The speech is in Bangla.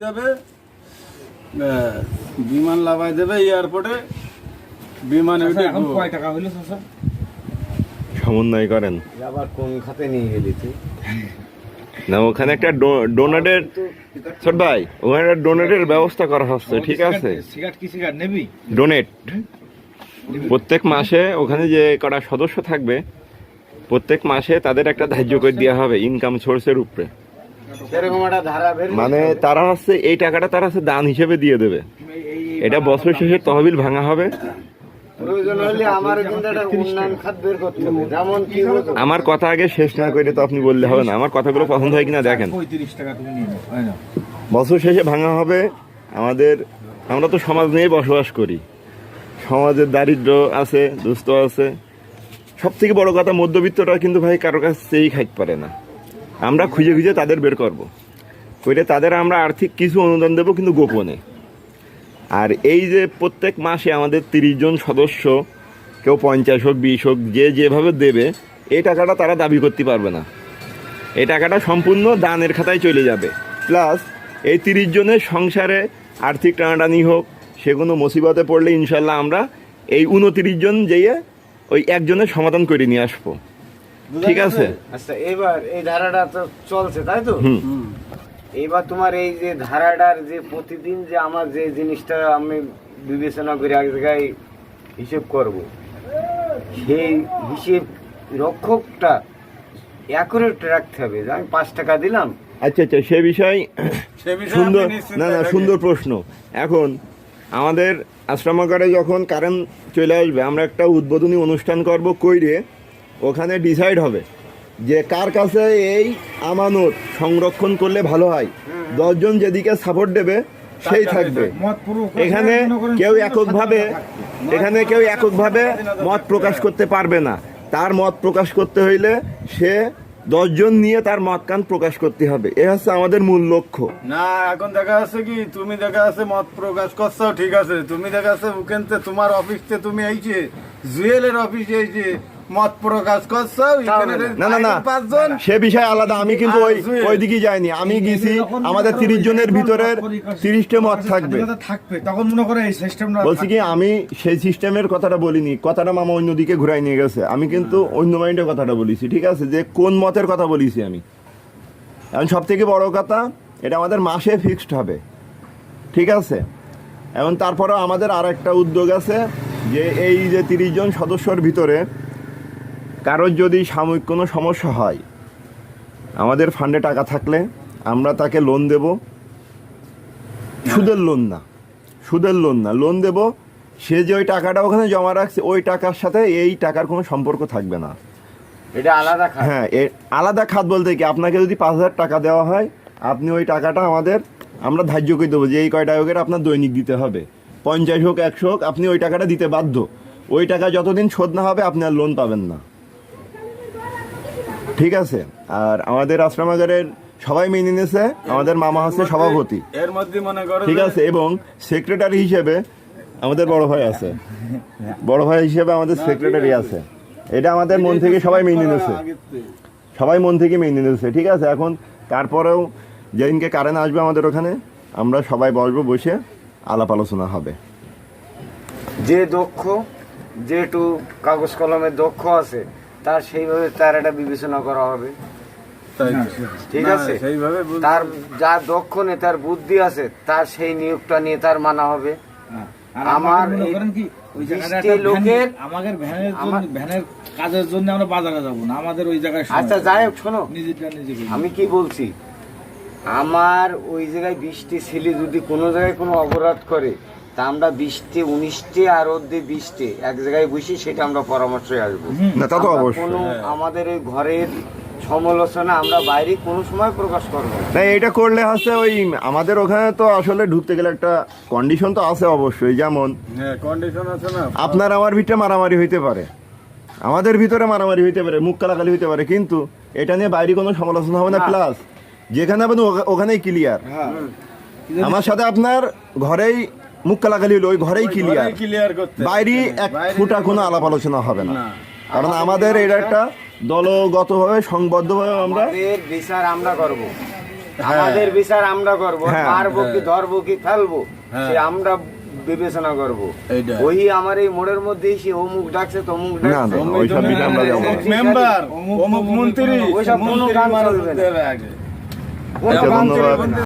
যাবে বিমান লাগাই দেবে এয়ারপোর্টে বিমানে উঠে এখন কয় টাকা হইলো স্যার? সমন্বয় করেন আবার কোন খাতে নিয়ে গেলি তুই? না, ওখানে একটা ডোনেটের ছোট ভাই, ওখানে একটা ডোনেটের ব্যবস্থা করা হচ্ছে, ঠিক আছে? সিগারেট কি সিগারেট নেবি? ডোনেট প্রত্যেক মাসে ওখানে যে কটা সদস্য থাকবে প্রত্যেক মাসে তাদের একটা ধার্য করে দেওয়া হবে ইনকাম সোর্সের উপরে। সেরকম একটা ধারা বের মানে তারা হচ্ছে এই টাকাটা তারা হচ্ছে দান হিসেবে দিয়ে দেবে। এটা বছর শেষে তহবিল ভাঙা হবে। প্রয়োজন হলে আমার কিন্তু একটা উন্নয়ন খাত বের করতে হবে। যেমন কি বলতো, আমার কথা আগে শেষ না করে তো আপনি বললে হবে না। আমার কথাগুলো পছন্দ হয় কিনা দেখেন। 35 টাকা তুমি নিয়ে নাও, হয় না? বছর শেষে ভাঙা হবে। আমরা তো সমাজ নিয়ে বসবাস করি, সমাজের দারিদ্র আছে, দুস্থ আছে। সব থেকে বড় কথা, মধ্যবিত্তরা কিন্তু ভাই কারো কাছ থেকেই খাইতে পারে না। আমরা খুঁজে খুঁজে তাদের বের করবো, করে তাদের আমরা আর্থিক কিছু অনুদান দেবো, কিন্তু গোপনে। আর এই যে প্রত্যেক মাসে আমাদের 30 জন সদস্য, কেউ 50 হোক 20 হোক, যে যেভাবে দেবে, এই টাকাটা তারা দাবি করতে পারবে না। এই টাকাটা সম্পূর্ণ দানের খাতায় চলে যাবে। প্লাস এই 30 জনের সংসারে আর্থিক টানাটানি হোক, সে কোনো মুসিবতে পড়লে ইনশাল্লাহ আমরা এই 29 জন যেয়ে ওই একজনের সমাধান করে নিয়ে আসবো। ঠিক আছে? আচ্ছা, এবার এই ধারাটা তো চলছে, তাই তো? হুম। এইবার তোমার এই যে ধারাটার যে প্রতিদিন যে আমার যে জিনিসটা আমি বিবেচনা করে এক জায়গায় হিসেব করব, সেই হিসেব রক্ষকটা অ্যাকুরেট রাখতে হবে। যে আমি 5 টাকা দিলাম, আচ্ছা, সে বিষয় সুন্দর। না, সুন্দর প্রশ্ন। এখন আমাদের আশ্রমাগারে যখন কারেন্ট চলে আসবে, আমরা একটা উদ্বোধনী অনুষ্ঠান করব, কইরে ওখানে ডিসাইড হবে যে কার কাছে এই আমানত সংরক্ষণ করলে ভালো হয়। 10 জন যেদিকে সাপোর্ট দেবে সেই থাকবে। এখানে কেউ এককভাবে মত প্রকাশ করতে পারবে না। তার মত প্রকাশ করতে হইলে সে 10 জন নিয়ে তার মত কান প্রকাশ করতে হবে। এ হচ্ছে আমাদের মূল লক্ষ্য। না, এখন দেখা যাচ্ছে কি, তুমি দেখা যাচ্ছে মত প্রকাশ করছো, ঠিক আছে, তুমি দেখা যাচ্ছে ওখানতে তোমার অফিসতে তুমি আইছে, জুয়েলের অফিসে আইছে মত প্রকাশ করছো। না, 5 জন সে বিষয় আলাদা। আমি কিন্তু ওই দিকে যাইনি। আমি গেছি, আমাদের 30 জনের ভিতরের 30টা মত থাকবে। তখন মনে করে এই সিস্টেমটা বলছি কি, আমি সেই সিস্টেমের কথাটা বলিনি। কথাটা মামা অন্যদিকে ঘুরাই নিয়ে গেছে। আমি কিন্তু অন্য মাইন্ডের কথাটা বলেছি, ঠিক আছে? যে কোন মতের কথা বলেছি আমি। এখন সব থেকে বড় কথা, এটা আমাদের মাসে ফিক্সড হবে, ঠিক আছে? এবং তারপরেও আমাদের আর একটা উদ্যোগ আছে যে এই যে 30 জন সদস্যর ভিতরে কারোর যদি সাময়িক কোনো সমস্যা হয়, আমাদের ফান্ডে টাকা থাকলে আমরা তাকে লোন দেব। সুদের লোন না, লোন দেব। সে যে ওই টাকাটা ওখানে জমা রাখছে, ওই টাকার সাথে এই টাকার কোনো সম্পর্ক থাকবে না। এটা আলাদা খাত। হ্যাঁ, আলাদা খাত বলতে কি, আপনাকে যদি 5000 টাকা দেওয়া হয়, আপনি ওই টাকাটা আমরা ধার্য করে দেবো যে এই কয়টা টাকার আপনার দৈনিক দিতে হবে। 50 হোক 100 হোক, আপনি ওই টাকাটা দিতে বাধ্য। ওই টাকা যতদিন শোধ না হবে আপনি আর লোন পাবেন না, ঠিক আছে? আর আমাদের আশ্রমাগারের সবাই মেনে নিয়েছে। আমাদের মামা হচ্ছে সভাপতি, এর মধ্যে মনে করো, ঠিক আছে? এবং সেক্রেটারি হিসেবে আমাদের বড় ভাই আছে। বড় ভাই হিসেবে আমাদের সেক্রেটারি আছে। এটা আমাদের মন থেকে সবাই মেনে নিয়েছে, ঠিক আছে? এখন তারপরেও যেদিনকে কারেন্ট আসবে আমাদের ওখানে, আমরা সবাই বসবো, বসে আলাপ আলোচনা হবে। যে দক্ষ, যেটু কাগজ কলমের দক্ষ আছে, তার সেইভাবে তার একটা বিবেচনা করা হবে, ঠিক আছে? তার যা দক্ষ নেই, তার বুদ্ধি আছে, তার সেই নিয়োগটা নিয়ে তার মানা হবে। আমার লোকের আমাদের ভ্যানের কাজের জন্য আমরা বাজারে যাবো না, আমাদের ওই জায়গায়। আচ্ছা, যাই হোক, শোনো, আমি কি বলছি, আমার ওই জায়গায় 20টি ছেলে যদি কোনো জায়গায় কোনো অপরাধ করে, তা আমরা 20টে 19টে আর ওদের 20টে এক জায়গায় বসি, সেটা আমরা পরামর্শে আসবো। আমাদের এই ঘরের সমালোচনা আমরা বাইরে কোনো সময় প্রকাশ করবো না। এটা করলে হচ্ছে ওই আমাদের ওখানে তো আসলে ঢুকতে গেলে একটা কন্ডিশন তো আছে অবশ্যই। যেমন কন্ডিশন আছে না, আপনার আমার ভিতরে মারামারি হইতে পারে, আমাদের ভিতরে মারামারি হইতে পারে, মুখ কালাকালি হইতে পারে, কিন্তু এটা নিয়ে বাইরে কোনো সমালোচনা হবে না। প্লাস যেখানে আপনি ওখানেই ক্লিয়ার। আমার সাথে আপনার ঘরেই মুখ কালাকালি হলো, ওই ঘরেই ক্লিয়ার, বাইরে এক ফুটা কোনো আলাপ আলোচনা হবে না। কারণ আমাদের এটা একটা দলগতভাবে সংবদ্ধভাবে আমরা বিচার আমরা করব। আমাদের বিচার আমরা করবো, হ্যাঁ, মারবো কি ধরবো কি ফেলবো হ্যাঁ। সে আমরা বিবেচনা করবো। এইটা। ওই আমার এই মোড়ের মধ্যে এসে অমুক ডাকছে তমুক না ডাকছে, না ওইসব দিকে আমরা যাবো না। মেম্বার অমুক মন্ত্রী ওইসব কোনো মন্ত্রী কাজ মানুষ চলবে না। দেবে আগে কোনো আচ্ছা, কাম ধন্যবাদ। চলবে না।